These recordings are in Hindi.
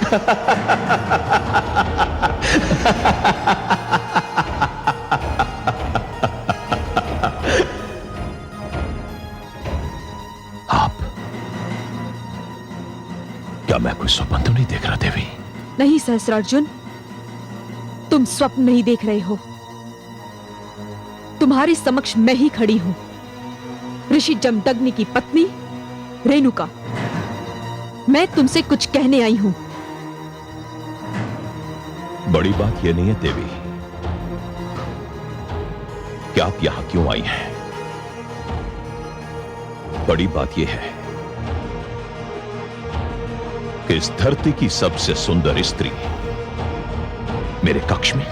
क्या मैं कोई स्वप्न तो नहीं देख रहा देवी? नहीं सहस्त्रार्जुन, तुम स्वप्न नहीं देख रहे हो। तुम्हारे समक्ष मैं ही खड़ी हूं, ऋषि जमदग्नि की पत्नी रेणुका। मैं तुमसे कुछ कहने आई हूं। बड़ी बात यह नहीं है देवी कि आप यहां क्यों आई हैं। बड़ी बात यह है कि इस धरती की सबसे सुंदर स्त्री मेरे कक्ष में,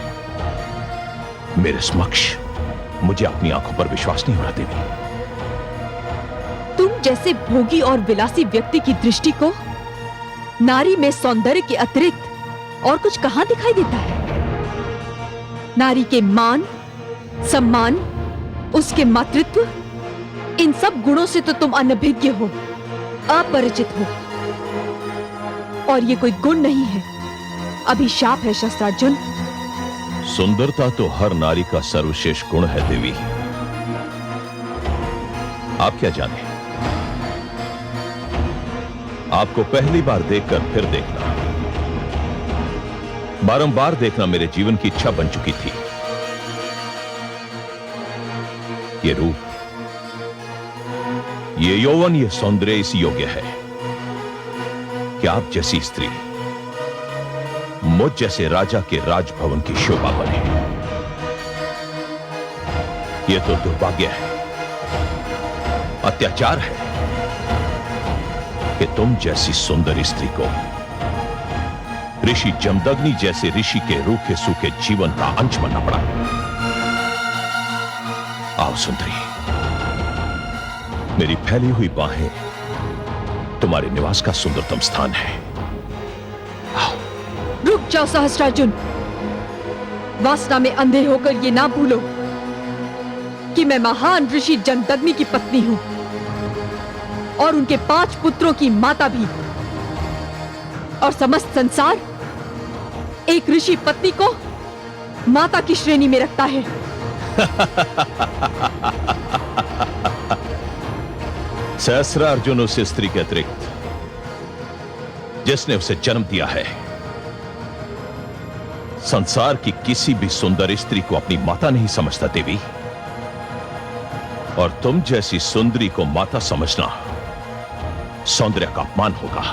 मेरे समक्ष, मुझे अपनी आंखों पर विश्वास नहीं हो रहा देवी। तुम जैसे भोगी और विलासी व्यक्ति की दृष्टि को नारी में सौंदर्य के अतिरिक्त और कुछ कहां दिखाई देता है? नारी के मान, सम्मान, उसके मातृत्व, इन सब गुणों से तो तुम अनभिज्ञ हो, अपरिचित हो। और ये कोई गुण नहीं है, अभिशाप है सहस्त्रार्जुन। सुंदरता तो हर नारी का सर्वश्रेष्ठ गुण है देवी। आप क्या जाने, आपको पहली बार देखकर फिर देखना, बारंबार देखना मेरे जीवन की इच्छा बन चुकी थी। ये रूप, ये यौवन, ये सौंदर्य इस योग्य है कि आप जैसी स्त्री मुझ जैसे राजा के राजभवन की शोभा बने। यह तो दुर्भाग्य है, अत्याचार है कि तुम जैसी सुंदर स्त्री को ऋषि जमदग्नि जैसे ऋषि के रूखे सूखे जीवन का अंश बनना पड़ा। आओ सुंदरी, मेरी फैली हुई बाहें तुम्हारे निवास का सुंदरतम स्थान है। रुक जाओ सहस्त्रार्जुन, वासना में अंधे होकर ये ना भूलो कि मैं महान ऋषि जमदग्नि की पत्नी हूं और उनके 5 पुत्रों की माता भी। और समस्त संसार एक ऋषि पत्नी को माता की श्रेणी में रखता है। सहस्त्रार्जुन उस स्त्री के अतिरिक्त जिसने उसे जन्म दिया है, संसार की किसी भी सुंदर स्त्री को अपनी माता नहीं समझता देवी। और तुम जैसी सुंदरी को माता समझना सौंदर्य का अपमान होगा,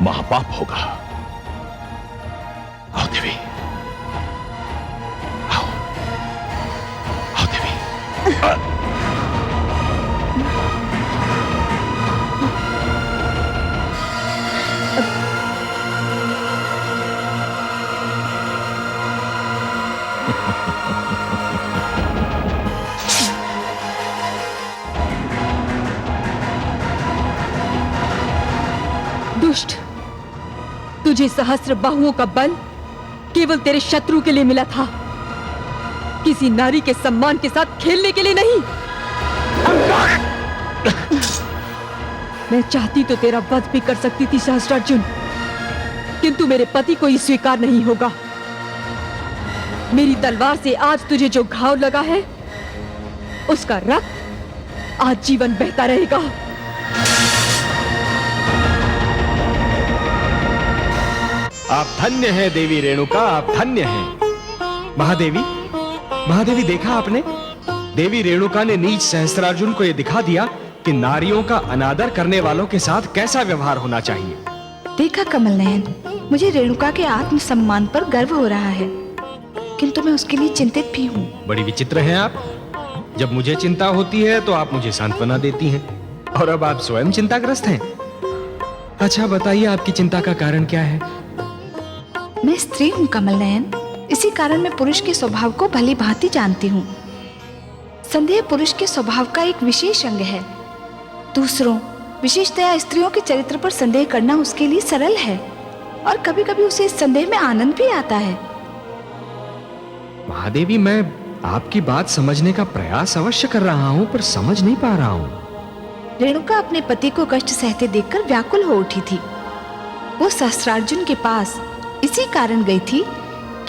महापाप होगा। आओ देवी, आओ, आओ देवी। दुष्ट, तुझे सहस्र बाहुओं का बल केवल तेरे शत्रु के लिए मिला था, किसी नारी के सम्मान के साथ खेलने के लिए नहीं। मैं चाहती तो तेरा वध भी कर सकती थी सहस्त्रार्जुन, किंतु मेरे पति को ये स्वीकार नहीं होगा। मेरी तलवार से आज तुझे जो घाव लगा है, उसका रक्त आज जीवन बहता रहेगा। आप धन्य हैं देवी रेणुका, आप धन्य हैं। महादेवी, महादेवी देखा आपने? देवी रेणुका ने नीच सहस्त्रार्जुन को यह दिखा दिया कि नारियों का अनादर करने वालों के साथ कैसा व्यवहार होना चाहिए। देखा कमल नयन, मुझे रेणुका के आत्मसम्मान पर गर्व हो रहा है, किंतु मैं उसके लिए चिंतित भी हूँ। बड़ी विचित्र हैं आप। जब मुझे चिंता होती है तो आप मुझे सांत्वना देती हैं, और अब आप स्वयं चिंताग्रस्त हैं। अच्छा बताइए, आपकी चिंता का कारण क्या है? मैं स्त्री हूँ कमल नयन, इसी कारण मैं पुरुष के स्वभाव को भली भांति जानती हूँ। संदेह पुरुष के स्वभाव का एक विशेष अंग है। दूसरों, विशेषतया स्त्रियों के चरित्र पर संदेह करना उसके लिए सरल है, और कभी कभी उसे इस संदेह में आनंद भी आता है। महादेवी, मैं आपकी बात समझने का प्रयास अवश्य कर रहा हूँ, पर समझ नहीं पा रहा हूँ। रेणुका अपने पति को कष्ट सहते देखकर व्याकुल हो उठी थी। वो सहस्त्रार्जुन के पास इसी कारण गई थी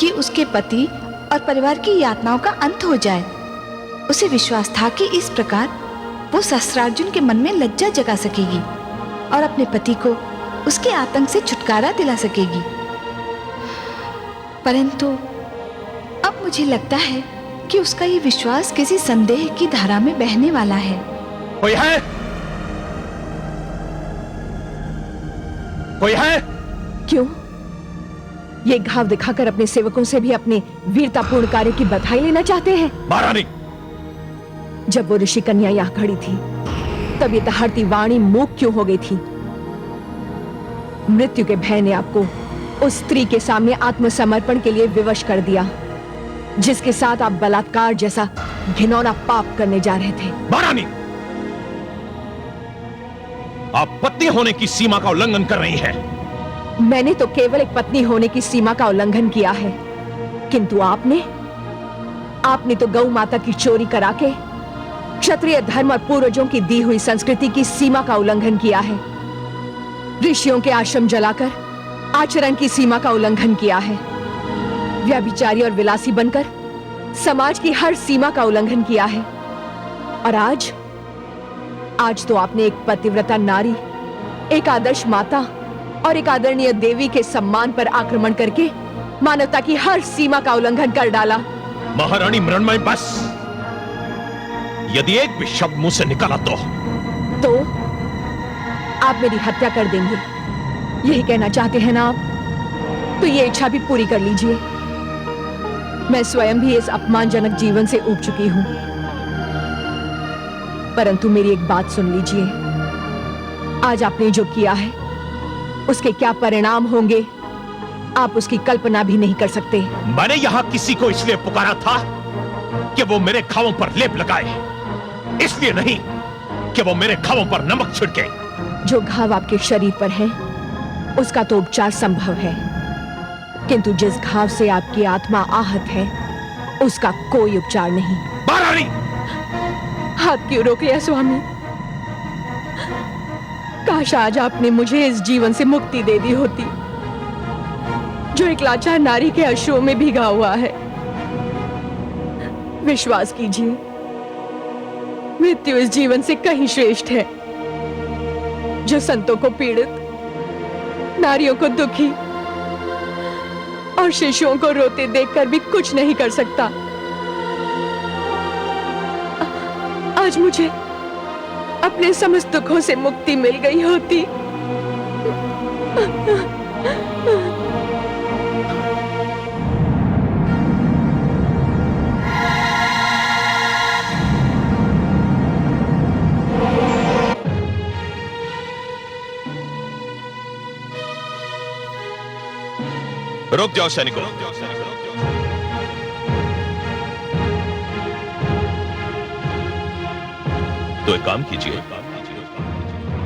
कि उसके पति और परिवार की यातनाओं का अंत हो जाए। उसे विश्वास था कि इस प्रकार वो सहस्त्रार्जुन के मन में लज्जा जगा सकेगी और अपने पति को उसके आतंक से छुटकारा दिला सकेगी। परंतु अब मुझे लगता है कि उसका ये विश्वास किसी संदेह की धारा में बहने वाला है। कोई है? कोई है? क्यों? ये घाव दिखाकर अपने सेवकों से भी अपने वीरतापूर्ण कार्य की बधाई लेना चाहते हैं? महारानी, जब वो ऋषि कन्या यहाँ खड़ी थी तब ये दहाड़ती वाणी मूक क्यों हो गई थी? मृत्यु के भय ने आपको उस स्त्री के सामने आत्मसमर्पण के लिए विवश कर दिया जिसके साथ आप बलात्कार जैसा घिनौना पाप करने जा रहे थे। महारानी, आप पत्नी होने की सीमा का उल्लंघन कर रही हैं। मैंने तो केवल एक पत्नी होने की सीमा का उल्लंघन किया है, किंतु आपने तो गौ माता की चोरी करा के क्षत्रिय धर्म और पूर्वजों की दी हुई संस्कृति की सीमा का उल्लंघन किया है। ऋषियों के आश्रम जलाकर आचरण की सीमा का उल्लंघन किया है। व्यभिचारी और विलासी बनकर समाज की हर सीमा का उल्लंघन किया है। और आज तो आपने एक पतिव्रता नारी, एक आदर्श माता और एक आदरणीय देवी के सम्मान पर आक्रमण करके मानवता की हर सीमा का उल्लंघन कर डाला। महारानी मृण्मयी, बस। यदि एक भी शब्द मुंह से निकला तो आप मेरी हत्या कर देंगे, यही कहना चाहते हैं ना आप? तो ये इच्छा भी पूरी कर लीजिए। मैं स्वयं भी इस अपमानजनक जीवन से ऊब चुकी हूं, परंतु मेरी एक बात सुन लीजिए। आज आपने जो किया है उसके क्या परिणाम होंगे आप उसकी कल्पना भी नहीं कर सकते। मैंने यहां किसी को इसलिए पुकारा था कि वो मेरे घावों पर लेप लगाए, इसलिए नहीं कि वो मेरे घावों पर नमक छिड़के। जो घाव आपके शरीर पर है उसका तो उपचार संभव है, किंतु जिस घाव से आपकी आत्मा आहत है उसका कोई उपचार नहीं। महारानी, हाथ क्यों रोक लिया स्वामी? काश आज आपने मुझे इस जीवन से मुक्ति दे दी होती जो एक लाचार नारी के अश्रुओं में भीगा हुआ है। विश्वास कीजिए, मृत्यु इस जीवन से कहीं श्रेष्ठ है, जो संतों को पीड़ित, नारियों को दुखी और शिशुओं को रोते देखकर भी कुछ नहीं कर सकता। आज मुझे अपने समस्त दुखों से मुक्ति मिल गई होती। रुक जाओ सैनिकों। तो एक काम कीजिए,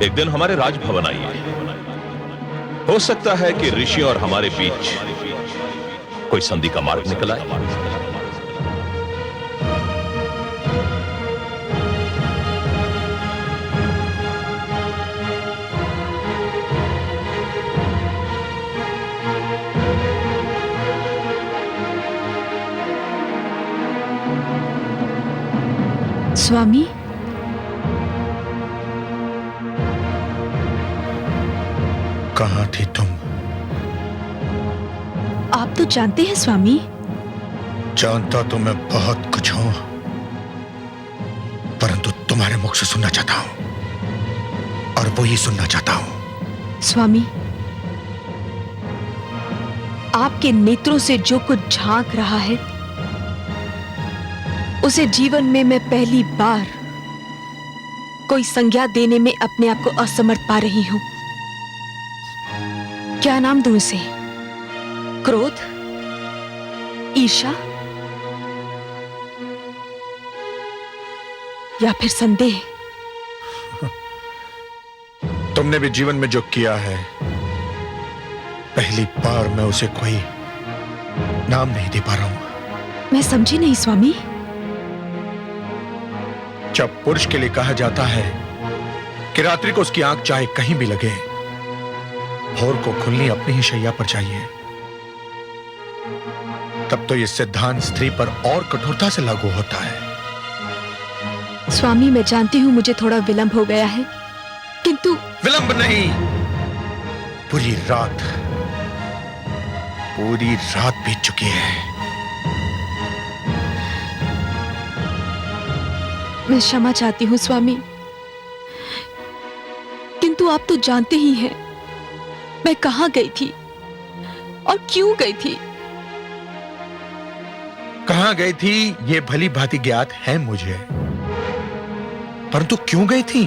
एक दिन हमारे राजभवन आइए। हो सकता है कि ऋषि और हमारे बीच कोई संधि का मार्ग निकल आए। स्वामी, कहां थी तुम? आप तो जानते हैं स्वामी। जानता तो मैं बहुत कुछ हूं, परंतु तुम्हारे मुख से सुनना चाहता हूं और वही सुनना चाहता हूं। स्वामी, आपके नेत्रों से जो कुछ झांक रहा है उसे जीवन में मैं पहली बार कोई संज्ञा देने में अपने आप को असमर्थ पा रही हूं। क्या नाम दूं इसे? क्रोध, ईर्ष्या या फिर संदेह? तुमने भी जीवन में जो किया है, पहली बार मैं उसे कोई नाम नहीं दे पा रहा हूं। मैं समझी नहीं स्वामी। जब पुरुष के लिए कहा जाता है कि रात्रि को उसकी आंख चाहे कहीं भी लगे, भोर को खुलनी अपनी ही शैया पर चाहिए, तब तो यह सिद्धांत स्त्री पर और कठोरता से लागू होता है। स्वामी, मैं जानती हूँ मुझे थोड़ा विलंब हो गया है, किंतु विलंब नहीं, पूरी रात बीत चुकी है। मैं क्षमा चाहती हूँ स्वामी, किंतु आप तो जानते ही हैं मैं कहाँ गई थी और क्यों गई थी। कहां गई थी यह भली भांति ज्ञात है मुझे, परंतु क्यों गई थी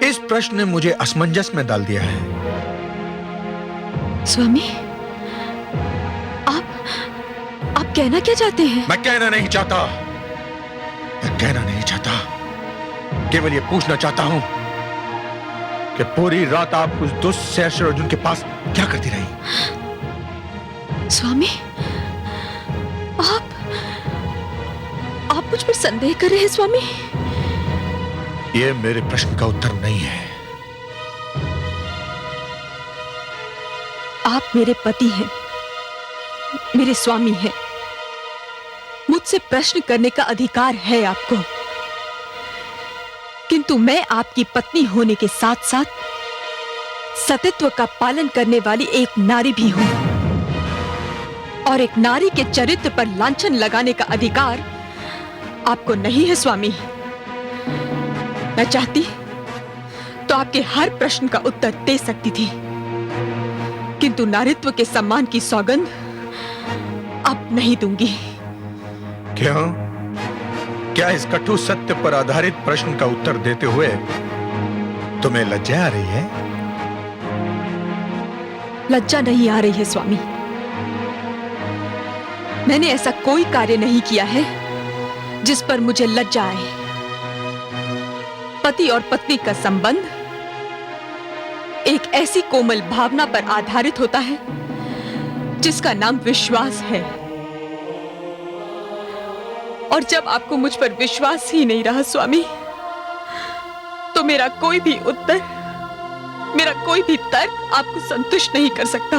इस प्रश्न ने मुझे असमंजस में डाल दिया है। स्वामी, आप कहना क्या चाहते हैं? मैं कहना नहीं चाहता, केवल यह पूछना चाहता हूं कि पूरी रात आप उस दुष्ट सहस्त्र अर्जुन के पास क्या करती रही? स्वामी, आप मुझ पर संदेह कर रहे हैं स्वामी? यह मेरे प्रश्न का उत्तर नहीं है। आप मेरे पति हैं, मेरे स्वामी हैं, मुझसे प्रश्न करने का अधिकार है आपको, किंतु मैं आपकी पत्नी होने के साथ साथ सतीत्व का पालन करने वाली एक नारी भी हूं, और एक नारी के चरित्र पर लांछन लगाने का अधिकार आपको नहीं है स्वामी। मैं चाहती तो आपके हर प्रश्न का उत्तर दे सकती थी, किंतु नारीत्व के सम्मान की सौगंध अब नहीं दूंगी। क्यों? क्या इस कटु सत्य पर आधारित प्रश्न का उत्तर देते हुए तुम्हें लज्जा आ रही है? लज्जा नहीं आ रही है स्वामी। मैंने ऐसा कोई कार्य नहीं किया है जिस पर मुझे लज्जा आए। पति और पत्नी का संबंध एक ऐसी कोमल भावना पर आधारित होता है जिसका नाम विश्वास है, और जब आपको मुझ पर विश्वास ही नहीं रहा स्वामी, तो मेरा कोई भी उत्तर, मेरा कोई भी तर्क आपको संतुष्ट नहीं कर सकता।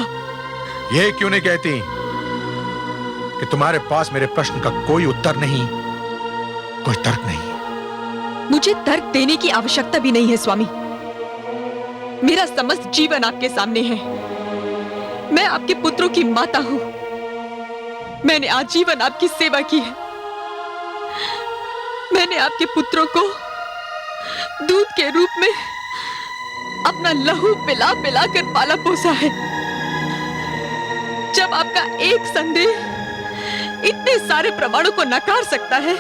यह क्यों नहीं कहती कि तुम्हारे पास मेरे प्रश्न का कोई उत्तर नहीं, कोई तर्क नहीं? मुझे तर्क देने की आवश्यकता भी नहीं है स्वामी। मेरा समस्त जीवन आपके सामने है। मैं आपके पुत्रों की माता हूं। मैंने आजीवन आपकी सेवा की है। मैंने आपके पुत्रों को दूध के रूप में अपना लहू पिला पिला कर पाला पोसा है। जब आपका एक संदेह इतने सारे प्रमाणों को नकार सकता है,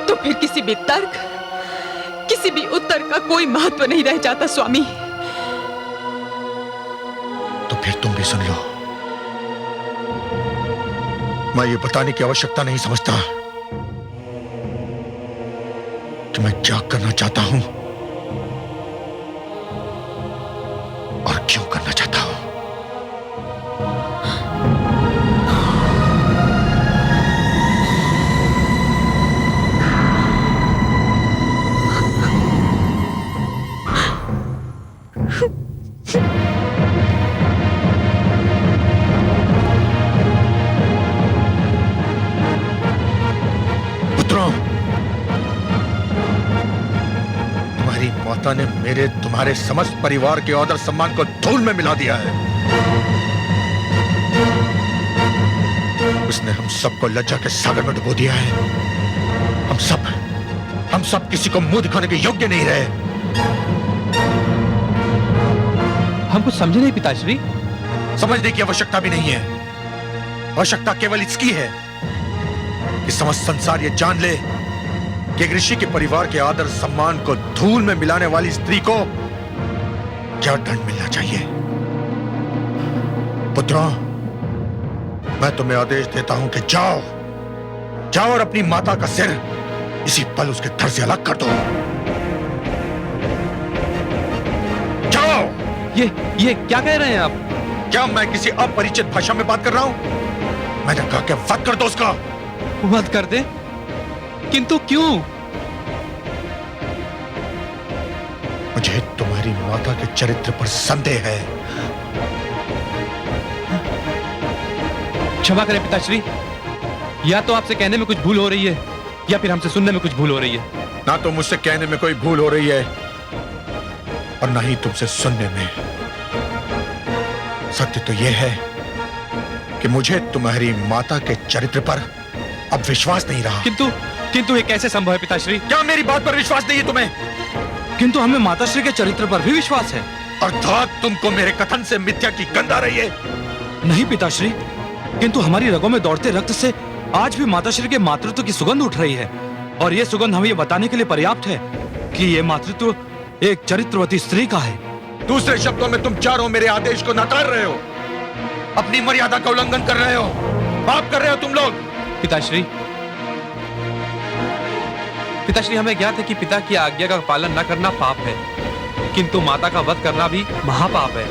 तो फिर किसी भी तर्क, किसी भी उत्तर का कोई महत्व नहीं रह जाता स्वामी। तो फिर तुम भी सुन लो। मैं ये बताने की आवश्यकता नहीं समझता कि मैं क्या करना चाहता हूं और क्यों करना चाहता हूं। माता ने मेरे तुम्हारे समस्त परिवार के आदर सम्मान को धूल में मिला दिया है। उसने हम सबको लज्जा के सागर में डुबो दिया है। हम सब किसी को मुंह दिखाने के योग्य नहीं रहे। हम कुछ समझे नहीं पिताश्री। समझने की आवश्यकता भी नहीं है। आवश्यकता केवल इसकी है कि समस्त संसार ये जान ले कि एक ऋषि के परिवार के आदर सम्मान को धूल में मिलाने वाली स्त्री को क्या दंड मिलना चाहिए। पुत्रों, मैं तुम्हें आदेश देता हूं कि जाओ और अपनी माता का सिर इसी पल उसके धड़ से अलग कर दो। जाओ। ये क्या कह रहे हैं आप? क्या मैं किसी अपरिचित भाषा में बात कर रहा हूं? मैंने कहा कि वध कर दो उसका। वध कर दे? किंतु क्यों? मुझे तुम्हारी तुम्हारी माता के चरित्र पर संदेह है। क्षमा करें पिताश्री, या तो आपसे कहने में कुछ भूल हो रही है या फिर हमसे सुनने में कुछ भूल हो रही है। ना तो मुझसे कहने में कोई भूल हो रही है और ना ही तुमसे सुनने में। सत्य तो यह है कि मुझे तुम्हारी माता के चरित्र पर अब विश्वास नहीं रहा। किंतु ये कैसे संभव है पिताश्री? क्या मेरी बात पर विश्वास नहीं है तुम्हें? किंतु हमें माताश्री के चरित्र पर भी विश्वास है। अर्थात तुमको मेरे कथन से मिथ्या की गंध आ रही है। नहीं पिताश्री, किंतु हमारी रगों में दौड़ते रक्त से आज भी माताश्री के मातृत्व की सुगंध उठ रही है, और यह सुगंध हमें यह बताने के लिए पर्याप्त है कि यह मातृत्व एक चरित्रवती स्त्री का है। दूसरे शब्दों में तुम चारों मेरे आदेश को नकार रहे हो, अपनी मर्यादा का उल्लंघन कर रहे हो, पाप कर रहे हो तुम लोग। पिताश्री, हमें ज्ञात है कि पिता की आज्ञा का पालन न करना पाप है, किंतु माता का वध करना भी महापाप है।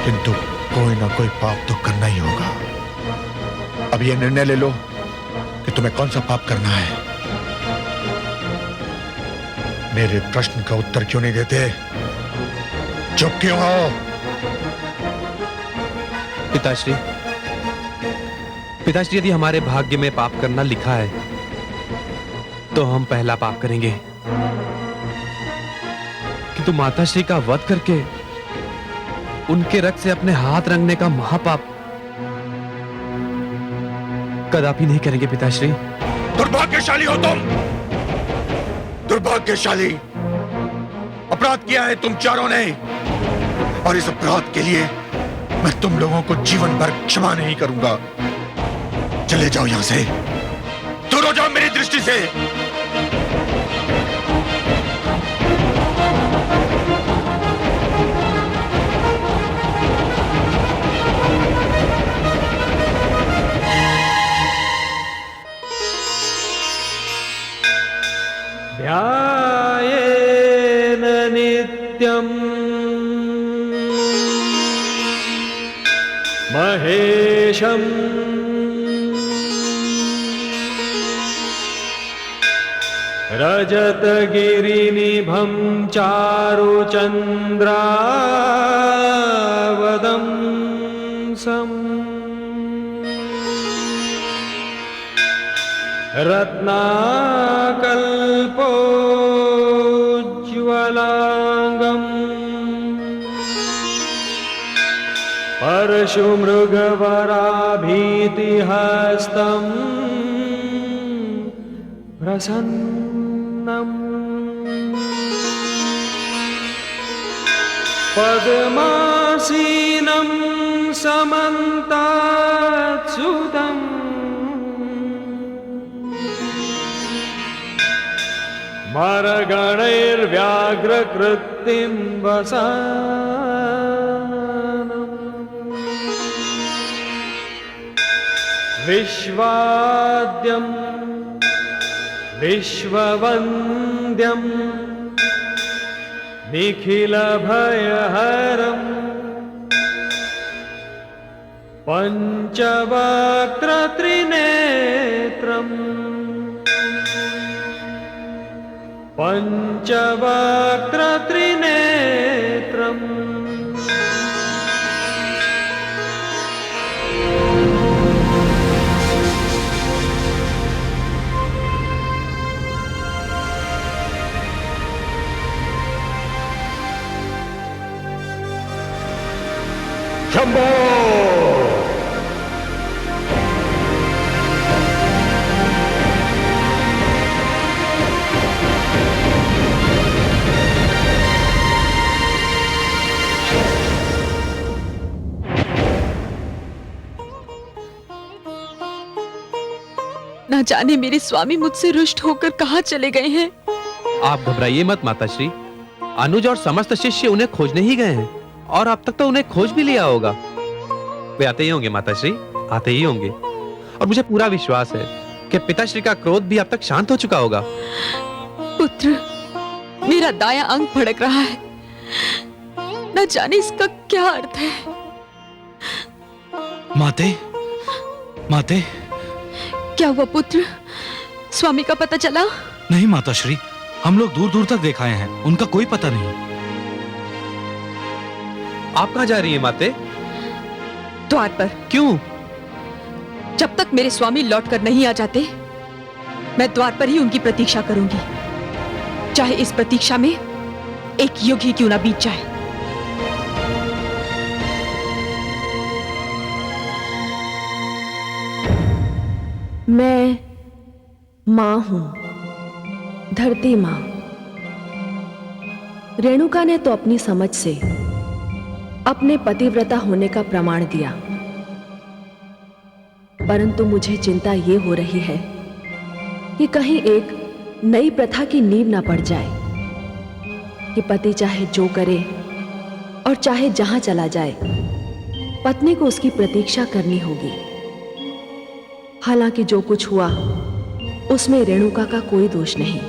किंतु कोई ना कोई पाप तो करना ही होगा। अब यह निर्णय ले लो कि तुम्हें कौन सा पाप करना है। मेरे प्रश्न का उत्तर क्यों नहीं देते? चुप क्यों हो? पिताश्री, यदि हमारे भाग्य में पाप करना लिखा है तो हम पहला पाप करेंगे, किंतु माताश्री का वध करके उनके रक्त से अपने हाथ रंगने का महापाप कदापि नहीं करेंगे पिताश्री। दुर्भाग्यशाली हो तुम, दुर्भाग्यशाली। अपराध किया है तुम चारों ने, और इस अपराध के लिए मैं तुम लोगों को जीवन भर क्षमा नहीं करूंगा। चले जाओ यहां से, दूर हो जाओ मेरी दृष्टि से। ध्यायेन नित्यम् महेशम् रजतगिरिनिभं चारुचन्द्रावदंसम् रत्नाकल्पोज्ज्वलांगम् परशुमृगवराभीतिहस्तम् प्रसन्नम् पद्मासीनं समन्तात्सुतम् मरगणैर्व्याघ्रकृत्तिं वसानम् विश्वाद्यं विश्ववन्द्यं निखिलभयहरम् पञ्चवक्त्रत्रिनेत्रम् पञ्चवक्त्रत्रिनेत्रम् शंभो! न जाने मेरे स्वामी मुझसे रुष्ट होकर कहाँ चले गए हैं। आप घबराइए मत माताश्री, अनुज और समस्त शिष्य उन्हें खोजने ही गए हैं, और अब तक तो उन्हें खोज भी लिया होगा। वे आते ही होंगे माताश्री, आते ही होंगे। और मुझे पूरा विश्वास है कि पिताश्री का क्रोध भी अब तक शांत हो चुका होगा। पुत्र, मेरा दायां अंग भड़क रहा है, न जाने इसका क्या अर्थ है। माते, क्या हुआ पुत्र? स्वामी का पता चला? नहीं माताश्री, हम लोग दूर दूर तक देखाए हैं, उनका कोई पता नहीं। आप कहां जा रही हैं माते? द्वार पर। क्यों? जब तक मेरे स्वामी लौटकर नहीं आ जाते, मैं द्वार पर ही उनकी प्रतीक्षा करूंगी, चाहे इस प्रतीक्षा में एक युग ही क्यों ना बीत जाए। मैं मां हूं, धरती मां। रेणुका ने तो अपनी समझ से अपने पतिव्रता होने का प्रमाण दिया, परंतु मुझे चिंता ये हो रही है कि कहीं एक नई प्रथा की नींव ना पड़ जाए कि पति चाहे जो करे और चाहे जहां चला जाए, पत्नी को उसकी प्रतीक्षा करनी होगी। हालांकि जो कुछ हुआ उसमें रेणुका का कोई दोष नहीं।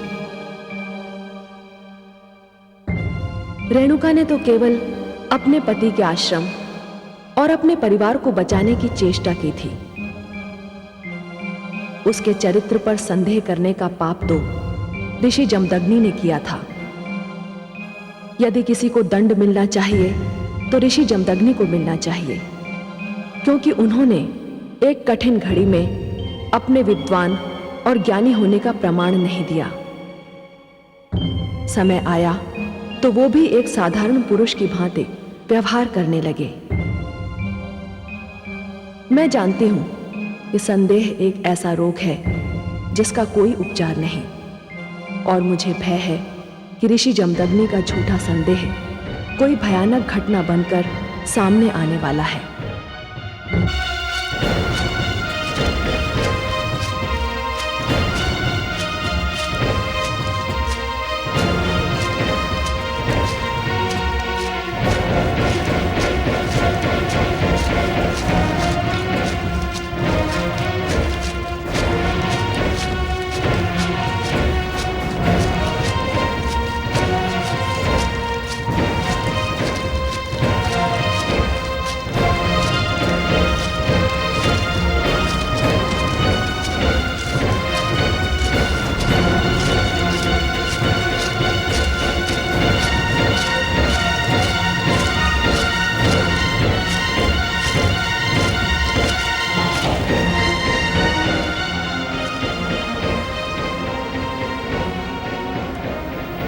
रेणुका ने तो केवल अपने पति के आश्रम और अपने परिवार को बचाने की चेष्टा की थी। उसके चरित्र पर संदेह करने का पाप तो ऋषि जमदग्नि ने किया था। यदि किसी को दंड मिलना चाहिए तो ऋषि जमदग्नि को मिलना चाहिए, क्योंकि उन्होंने एक कठिन घड़ी में अपने विद्वान और ज्ञानी होने का प्रमाण नहीं दिया। समय आया तो वो भी एक साधारण पुरुष की भांति व्यवहार करने लगे। मैं जानती हूं कि संदेह एक ऐसा रोग है जिसका कोई उपचार नहीं, और मुझे भय है कि ऋषि जमदग्नि का झूठा संदेह कोई भयानक घटना बनकर सामने आने वाला है।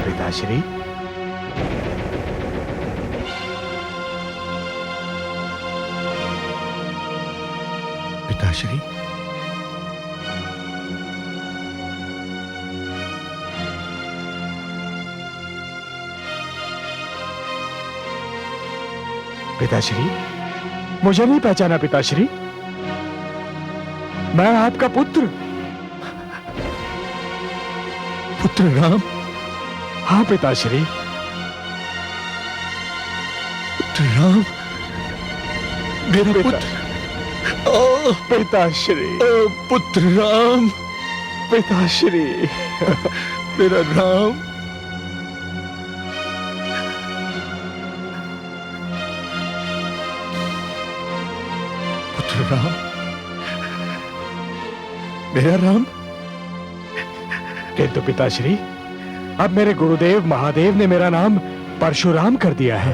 पिताश्री, पिताश्री, पिताश्री, मुझे नहीं पहचाना पिताश्री? मैं आपका पुत्र। पुत्र राम? हाँ पिताश्री। पुत्र राम, मेरा पुत्र। ओ पिताश्री, पुत्र राम, पिताश्री, मेरा राम। पुत्र राम, मेरा राम। किंतु पिताश्री, अब मेरे गुरुदेव महादेव ने मेरा नाम परशुराम कर दिया है।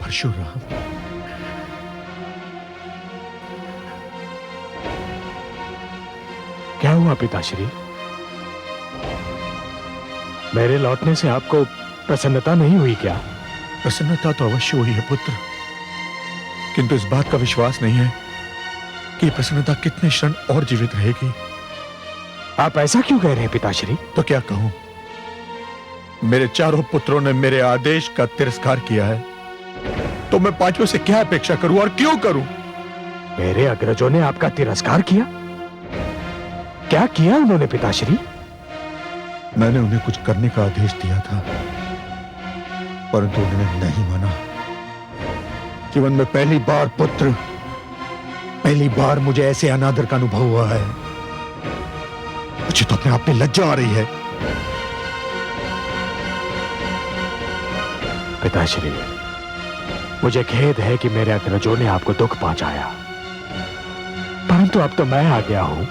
परशुराम? क्या हुआ पिताश्री? मेरे लौटने से आपको प्रसन्नता नहीं हुई क्या? प्रसन्नता तो अवश्य हुई है पुत्र, किंतु इस बात का विश्वास नहीं है कि प्रसन्नता कितने क्षण और जीवित रहेगी। आप ऐसा क्यों कह रहे हैं पिताश्री? तो क्या कहूं, मेरे चारों पुत्रों ने मेरे आदेश का तिरस्कार किया है, तो मैं पांचों से क्या अपेक्षा करूं और क्यों करूं? मेरे अग्रजों ने आपका तिरस्कार किया? क्या किया उन्होंने पिताश्री? मैंने उन्हें कुछ करने का आदेश दिया था, परंतु उन्होंने नहीं माना। जीवन में पहली बार पुत्र, पहली बार मुझे ऐसे अनादर का अनुभव हुआ है। मुझे तो अपने आप में लज्जा आ रही है। पिताश्री, मुझे खेद है कि मेरे अग्रजों ने आपको दुख पहुंचाया, परंतु अब तो मैं आ गया हूं।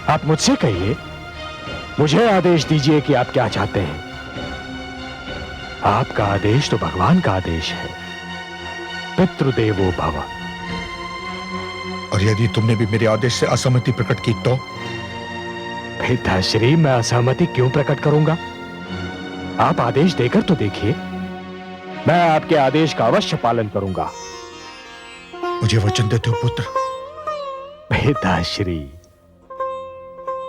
आप मुझसे कहिए, मुझे आदेश दीजिए कि आप क्या चाहते हैं। आपका आदेश तो भगवान का आदेश है, पितृदेवो भव। और यदि तुमने भी मेरे आदेश से असहमति प्रकट की तो? पिताश्री, मैं असहमति क्यों प्रकट करूंगा? आप आदेश देकर तो देखिए। मैं आपके आदेश का अवश्य पालन करूंगा। मुझे वचन देते हो पुत्र? पिताश्री,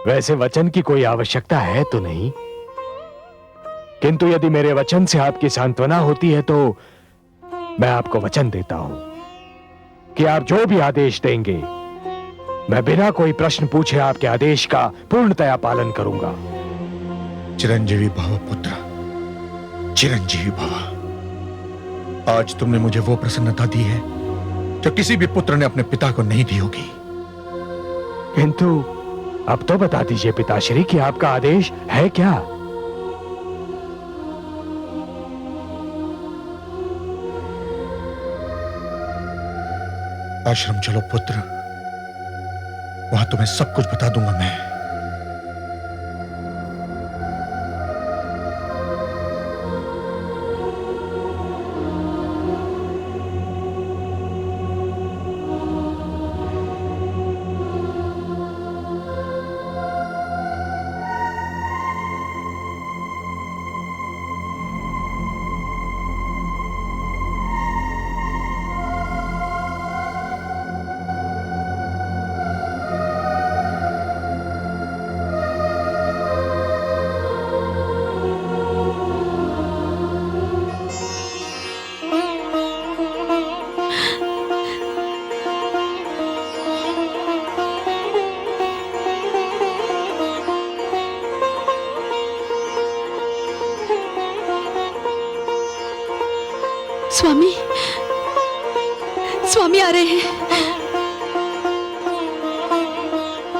वैसे वचन की कोई आवश्यकता है तो नहीं, किंतु यदि मेरे वचन से आपकी सांत्वना होती है तो मैं आपको वचन देता हूं कि आप जो भी आदेश देंगे, मैं बिना कोई प्रश्न पूछे आपके आदेश का पूर्णतया पालन करूंगा। चिरंजीवी भव पुत्र, चिरंजीवी भव। आज तुमने मुझे वो प्रसन्नता दी है जो किसी भी पुत्र ने अपने पिता को नहीं दी होगी। किंतु अब तो बता दीजिए पिताश्री कि आपका आदेश है क्या? आश्रम चलो पुत्र, वहां तुम्हें सब कुछ बता दूंगा मैं। स्वामी, स्वामी आ रहे हैं,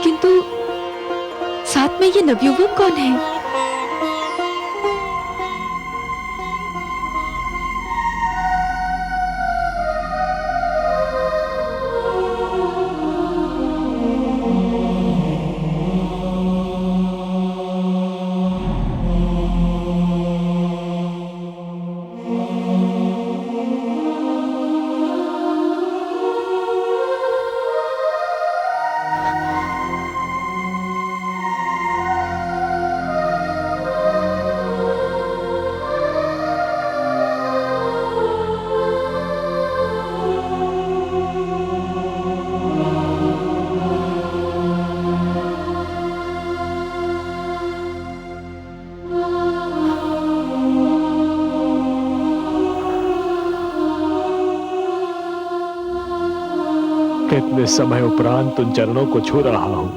किंतु साथ में ये नवयुवक कौन है? कितने समय उपरांत उन चरणों को छू रहा हूं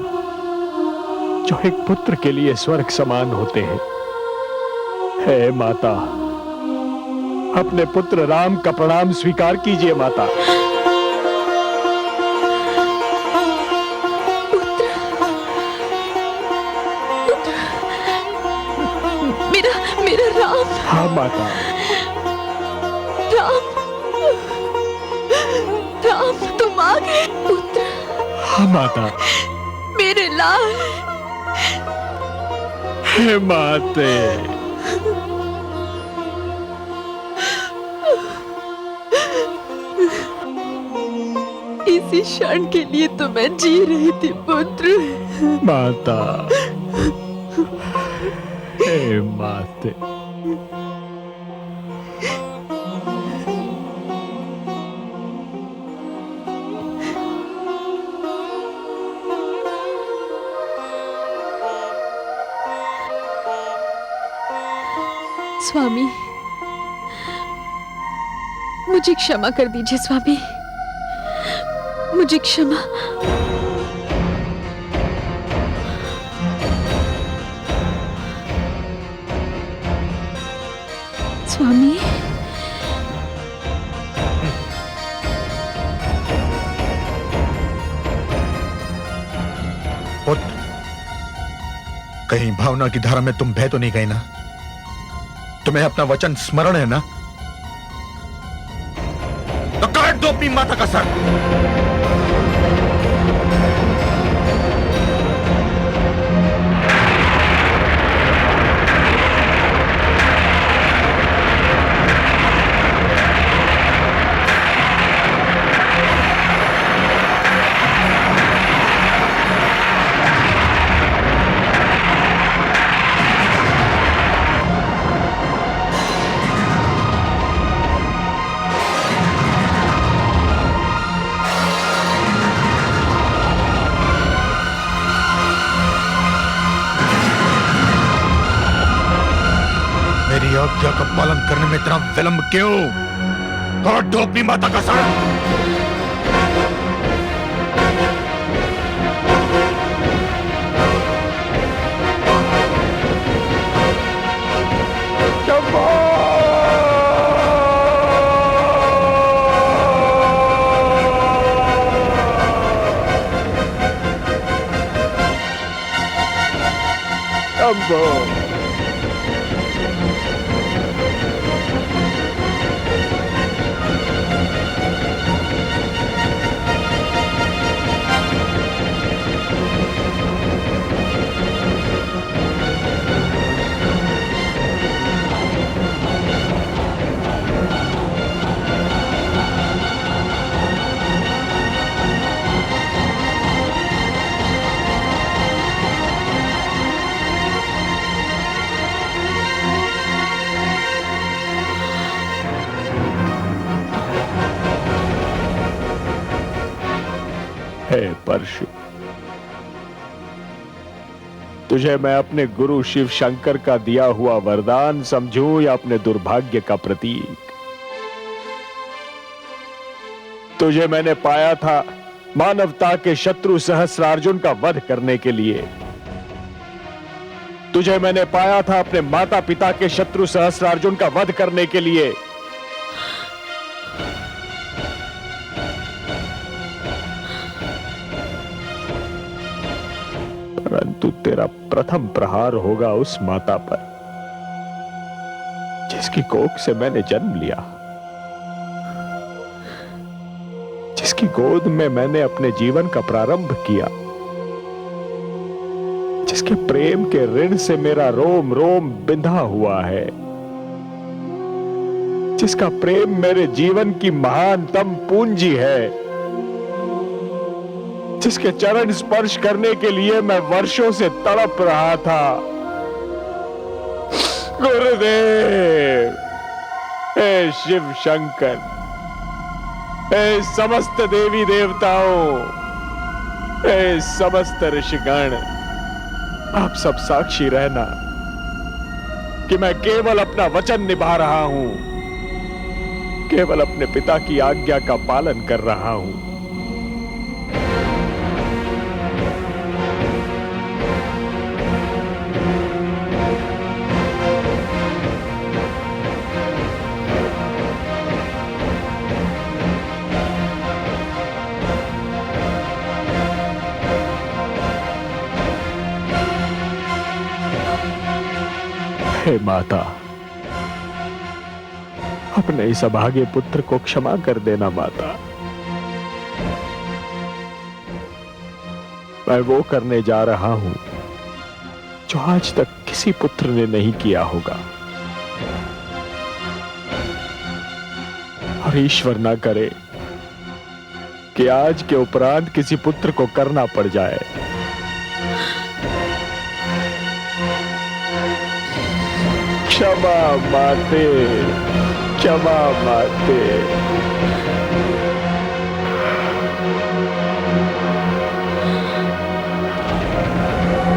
जो एक पुत्र के लिए स्वर्ग समान होते हैं। हे माता, अपने पुत्र राम का प्रणाम स्वीकार कीजिए माता। मेरा राम। हाँ माता। राम, राम तुम आ गए पुत्र। हाँ माता। मेरे लाल। हे माते। इसी क्षण के लिए तो मैं जी रही थी पुत्र। माता। हे माते। स्वामी, मुझे क्षमा कर दीजिए स्वामी, मुझे क्षमा। स्वामी, पुत्र, कहीं भावना की धारा में तुम बह तो नहीं गए ना? तुम्हें अपना वचन स्मरण है ना? तो काट दो अपनी माता का सर। आज्ञा का पालन करने में इतना विलंब क्यों? काट दो अपनी माता का सर। हे परशु, तुझे मैं अपने गुरु शिव शंकर का दिया हुआ वरदान समझूं या अपने दुर्भाग्य का प्रतीक? तुझे मैंने पाया था मानवता के शत्रु सहस्रार्जुन का वध करने के लिए। तुझे मैंने पाया था अपने माता पिता के शत्रु सहस्रार्जुन का वध करने के लिए। परंतु तेरा प्रथम प्रहार होगा उस माता पर जिसकी कोख से मैंने जन्म लिया, जिसकी गोद में मैंने अपने जीवन का प्रारंभ किया, जिसके प्रेम के ऋण से मेरा रोम रोम बिंधा हुआ है, जिसका प्रेम मेरे जीवन की महानतम पूंजी है, जिसके चरण स्पर्श करने के लिए मैं वर्षों से तड़प रहा था। गुरुदेव, हे शिव शंकर, हे समस्त देवी देवताओं, हे समस्त ऋषिगण, आप सब साक्षी रहना कि मैं केवल अपना वचन निभा रहा हूं, केवल अपने पिता की आज्ञा का पालन कर रहा हूं। हे माता, अपने इस अभागे पुत्र को क्षमा कर देना माता। मैं वो करने जा रहा हूं जो आज तक किसी पुत्र ने नहीं किया होगा, और ईश्वर ना करे कि आज के उपरांत किसी पुत्र को करना पड़ जाए। क्षमा माते, क्षमा माते।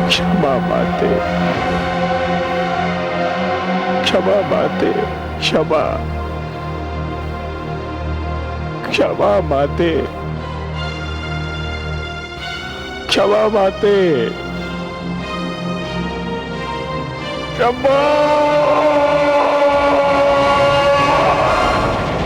क्षमा माते, क्षमा माते, क्षमा, क्षमा माते, क्षमा माते, क्षमा।